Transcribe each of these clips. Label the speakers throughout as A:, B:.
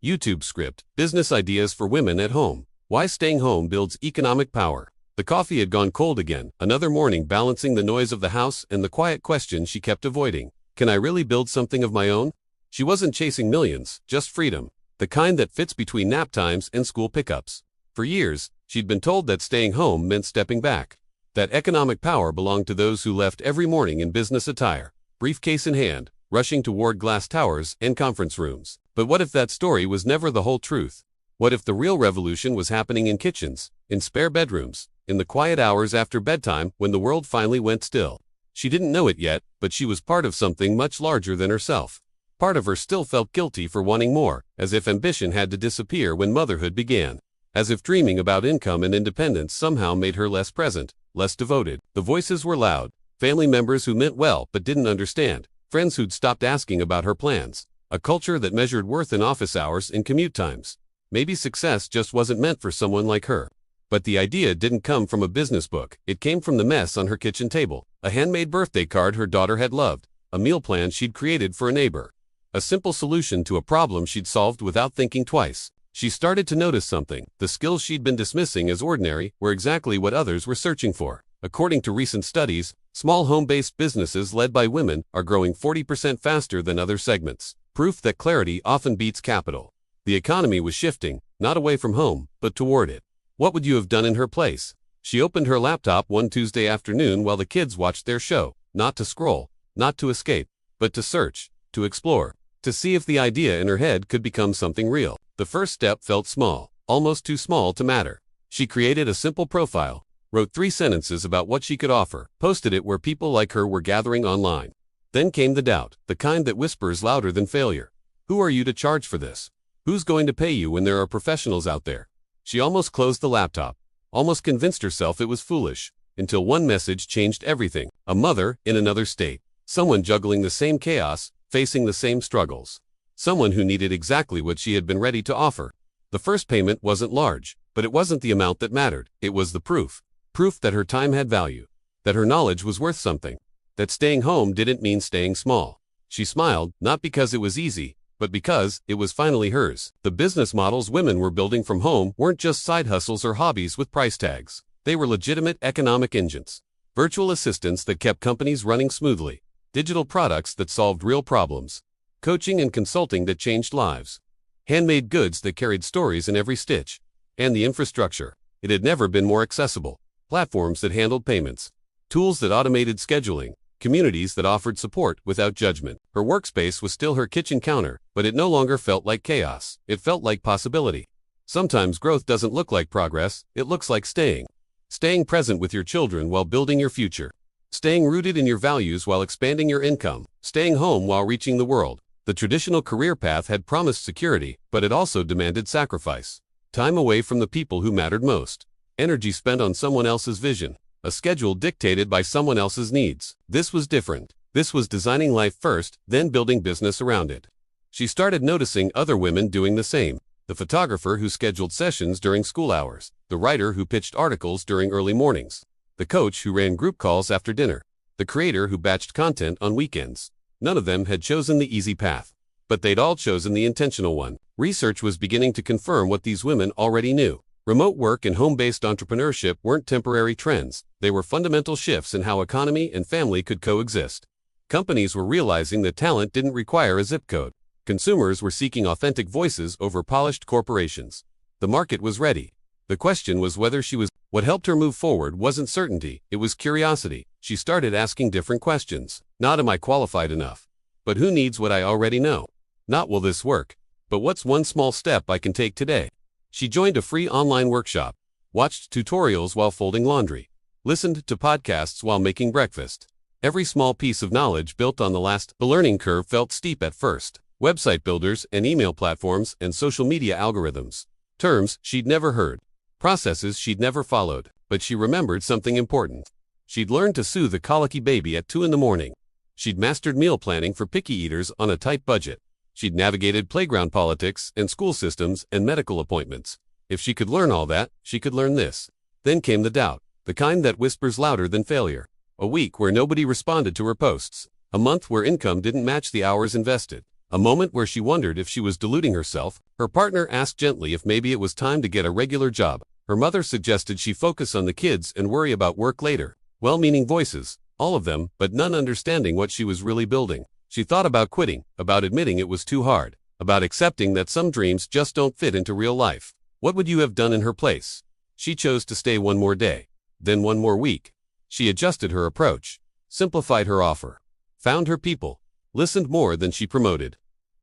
A: YouTube script, Business Ideas for Women at Home. Why Staying Home Builds Economic Power. The coffee had gone cold again, another morning balancing the noise of the house and the quiet question she kept avoiding. Can I really build something of my own? She wasn't chasing millions, just freedom. The kind that fits between nap times and school pickups. For years, she'd been told that staying home meant stepping back. That economic power belonged to those who left every morning in business attire, briefcase in hand, rushing toward glass towers and conference rooms. But what if that story was never the whole truth? What if the real revolution was happening in kitchens, in spare bedrooms, in the quiet hours after bedtime when the world finally went still? She didn't know it yet, but she was part of something much larger than herself. Part of her still felt guilty for wanting more, as if ambition had to disappear when motherhood began. As if dreaming about income and independence somehow made her less present, less devoted. The voices were loud, family members who meant well but didn't understand, friends who'd stopped asking about her plans, a culture that measured worth in office hours and commute times. Maybe success just wasn't meant for someone like her. But the idea didn't come from a business book, it came from the mess on her kitchen table, a handmade birthday card her daughter had loved, a meal plan she'd created for a neighbor. A simple solution to a problem she'd solved without thinking twice. She started to notice something. The skills she'd been dismissing as ordinary were exactly what others were searching for. According to recent studies, small home-based businesses led by women are growing 40% faster than other segments. Proof that clarity often beats capital. The economy was shifting, not away from home, but toward it. What would you have done in her place? She opened her laptop one Tuesday afternoon while the kids watched their show, not to scroll, not to escape, but to search, to explore, to see if the idea in her head could become something real. The first step felt small, almost too small to matter. She created a simple profile, wrote 3 sentences about what she could offer, posted it where people like her were gathering online. Then came the doubt, the kind that whispers louder than failure. Who are you to charge for this? Who's going to pay you when there are professionals out there? She almost closed the laptop, almost convinced herself it was foolish, until one message changed everything. A mother in another state, someone juggling the same chaos, facing the same struggles. Someone who needed exactly what she had been ready to offer. The first payment wasn't large, but it wasn't the amount that mattered. It was the proof. Proof that her time had value, that her knowledge was worth something, that staying home didn't mean staying small. She smiled, not because it was easy, but because it was finally hers. The business models women were building from home weren't just side hustles or hobbies with price tags. They were legitimate economic engines. Virtual assistants that kept companies running smoothly. Digital products that solved real problems. Coaching and consulting that changed lives. Handmade goods that carried stories in every stitch. And the infrastructure. It had never been more accessible. Platforms that handled payments. Tools that automated scheduling. Communities that offered support without judgment. Her workspace was still her kitchen counter, but it no longer felt like chaos. It felt like possibility. Sometimes growth doesn't look like progress, it looks like staying. Staying present with your children while building your future. Staying rooted in your values while expanding your income. Staying home while reaching the world. The traditional career path had promised security, but it also demanded sacrifice. Time away from the people who mattered most. Energy spent on someone else's vision. A schedule dictated by someone else's needs. This was different. This was designing life first, then building business around it. She started noticing other women doing the same. The photographer who scheduled sessions during school hours. The writer who pitched articles during early mornings. The coach who ran group calls after dinner. The creator who batched content on weekends. None of them had chosen the easy path. But they'd all chosen the intentional one. Research was beginning to confirm what these women already knew. Remote work and home-based entrepreneurship weren't temporary trends. They were fundamental shifts in how economy and family could coexist. Companies were realizing that talent didn't require a zip code. Consumers were seeking authentic voices over polished corporations. The market was ready. The question was whether she was. What helped her move forward wasn't certainty, it was curiosity. She started asking different questions. Not am I qualified enough? But who needs what I already know? Not will this work? But what's one small step I can take today? She joined a free online workshop, watched tutorials while folding laundry, listened to podcasts while making breakfast. Every small piece of knowledge built on the last. The learning curve felt steep at first. Website builders and email platforms and social media algorithms. Terms she'd never heard. Processes she'd never followed. But she remembered something important. She'd learned to soothe a colicky baby at 2 a.m. She'd mastered meal planning for picky eaters on a tight budget. She'd navigated playground politics and school systems and medical appointments. If she could learn all that, she could learn this. Then came the doubt, the kind that whispers louder than failure. A week where nobody responded to her posts. A month where income didn't match the hours invested. A moment where she wondered if she was deluding herself. Her partner asked gently if maybe it was time to get a regular job. Her mother suggested she focus on the kids and worry about work later. Well-meaning voices, all of them, but none understanding what she was really building. She thought about quitting, about admitting it was too hard, about accepting that some dreams just don't fit into real life. What would you have done in her place? She chose to stay one more day, then one more week. She adjusted her approach, simplified her offer, found her people, listened more than she promoted.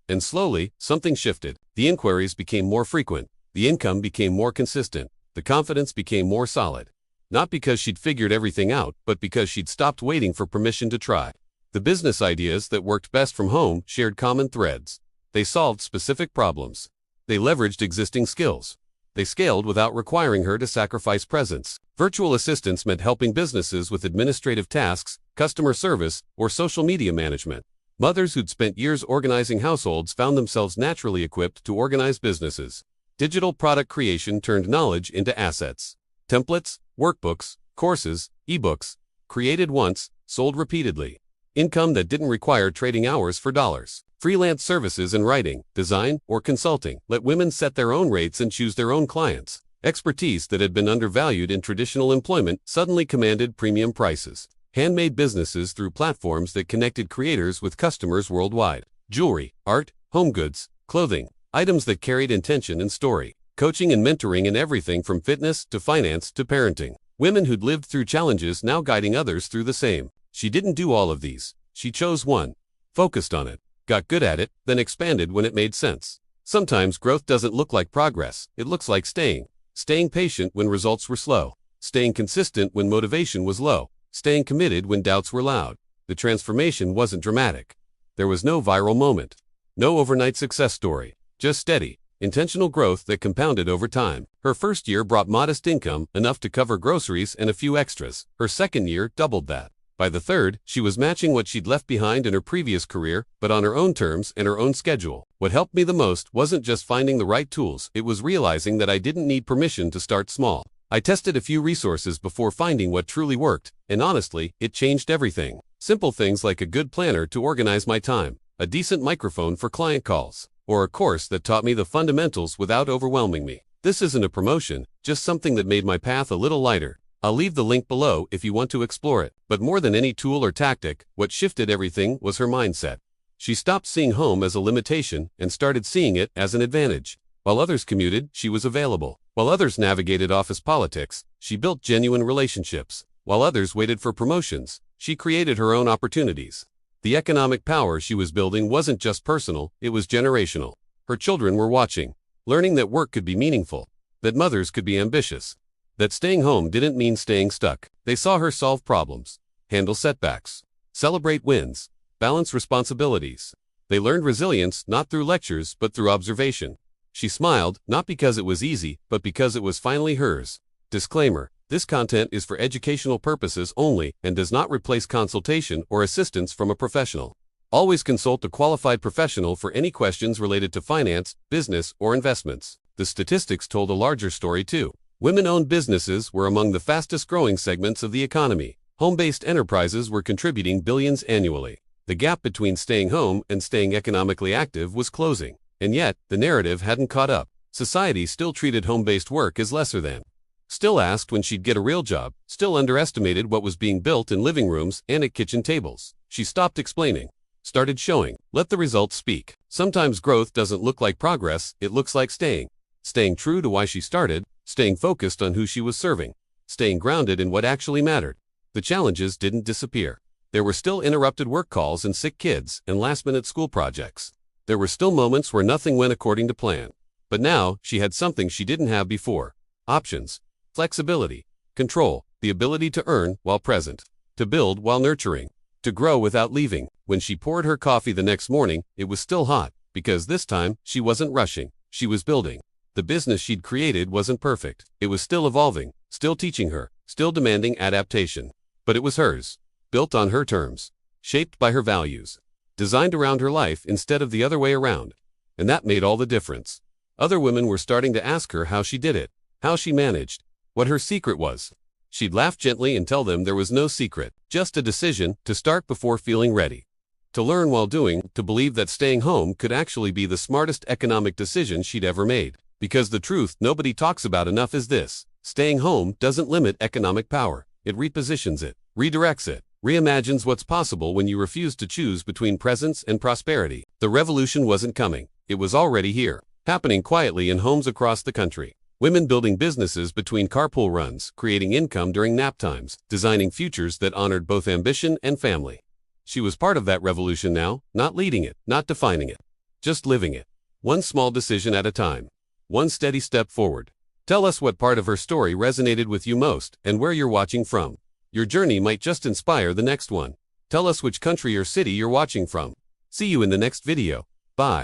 A: And slowly, something shifted. The inquiries became more frequent, the income became more consistent, the confidence became more solid. Not because she'd figured everything out, but because she'd stopped waiting for permission to try. The business ideas that worked best from home shared common threads. They solved specific problems. They leveraged existing skills. They scaled without requiring her to sacrifice presence. Virtual assistants meant helping businesses with administrative tasks, customer service, or social media management. Mothers who'd spent years organizing households found themselves naturally equipped to organize businesses. Digital product creation turned knowledge into assets. Templates, workbooks, courses, ebooks, created once, sold repeatedly. Income that didn't require trading hours for dollars. Freelance services in writing, design, or consulting let women set their own rates and choose their own clients. Expertise that had been undervalued in traditional employment suddenly commanded premium prices. Handmade businesses through platforms that connected creators with customers worldwide. Jewelry, art, home goods, clothing, items that carried intention and story. Coaching and mentoring in everything from fitness to finance to parenting. Women who'd lived through challenges now guiding others through the same. She didn't do all of these. She chose one, focused on it, got good at it, then expanded when it made sense. Sometimes growth doesn't look like progress, it looks like staying. Staying patient when results were slow. Staying consistent when motivation was low. Staying committed when doubts were loud. The transformation wasn't dramatic. There was no viral moment. No overnight success story. Just steady, intentional growth that compounded over time. Her first year brought modest income, enough to cover groceries and a few extras. Her second year doubled that. By the third, she was matching what she'd left behind in her previous career, but on her own terms and her own schedule. What helped me the most wasn't just finding the right tools, it was realizing that I didn't need permission to start small. I tested a few resources before finding what truly worked, and honestly, it changed everything. Simple things like a good planner to organize my time, a decent microphone for client calls, or a course that taught me the fundamentals without overwhelming me. This isn't a promotion, just something that made my path a little lighter. I'll leave the link below if you want to explore it. But more than any tool or tactic, what shifted everything was her mindset. She stopped seeing home as a limitation and started seeing it as an advantage. While others commuted, she was available. While others navigated office politics, she built genuine relationships. While others waited for promotions, she created her own opportunities. The economic power she was building wasn't just personal, it was generational. Her children were watching, learning that work could be meaningful, that mothers could be ambitious, that staying home didn't mean staying stuck. They saw her solve problems, handle setbacks, celebrate wins, balance responsibilities. They learned resilience not through lectures but through observation. She smiled, not because it was easy, but because it was finally hers. Disclaimer: this content is for educational purposes only and does not replace consultation or assistance from a professional. Always consult a qualified professional for any questions related to finance, business, or investments. The statistics told a larger story too. Women-owned businesses were among the fastest-growing segments of the economy. Home-based enterprises were contributing billions annually. The gap between staying home and staying economically active was closing. And yet, the narrative hadn't caught up. Society still treated home-based work as lesser than. Still asked when she'd get a real job, still underestimated what was being built in living rooms and at kitchen tables. She stopped explaining, started showing, let the results speak. Sometimes growth doesn't look like progress, it looks like staying. Staying true to why she started, staying focused on who she was serving, staying grounded in what actually mattered. The challenges didn't disappear. There were still interrupted work calls and sick kids and last-minute school projects. There were still moments where nothing went according to plan. But now, she had something she didn't have before. Options, flexibility, control, the ability to earn while present, to build while nurturing, to grow without leaving. When she poured her coffee the next morning, it was still hot, because this time, she wasn't rushing, she was building. The business she'd created wasn't perfect. It was still evolving, still teaching her, still demanding adaptation. But it was hers, built on her terms, shaped by her values, designed around her life instead of the other way around. And that made all the difference. Other women were starting to ask her how she did it, how she managed, what her secret was. She'd laugh gently and tell them there was no secret, just a decision to start before feeling ready. To learn while doing, to believe that staying home could actually be the smartest economic decision she'd ever made. Because the truth nobody talks about enough is this: staying home doesn't limit economic power. It repositions it, redirects it, reimagines what's possible when you refuse to choose between presence and prosperity. The revolution wasn't coming. It was already here, happening quietly in homes across the country. Women building businesses between carpool runs, creating income during nap times, designing futures that honored both ambition and family. She was part of that revolution now, not leading it, not defining it, just living it. One small decision at a time. One steady step forward. Tell us what part of her story resonated with you most and where you're watching from. Your journey might just inspire the next one. Tell us which country or city you're watching from. See you in the next video. Bye.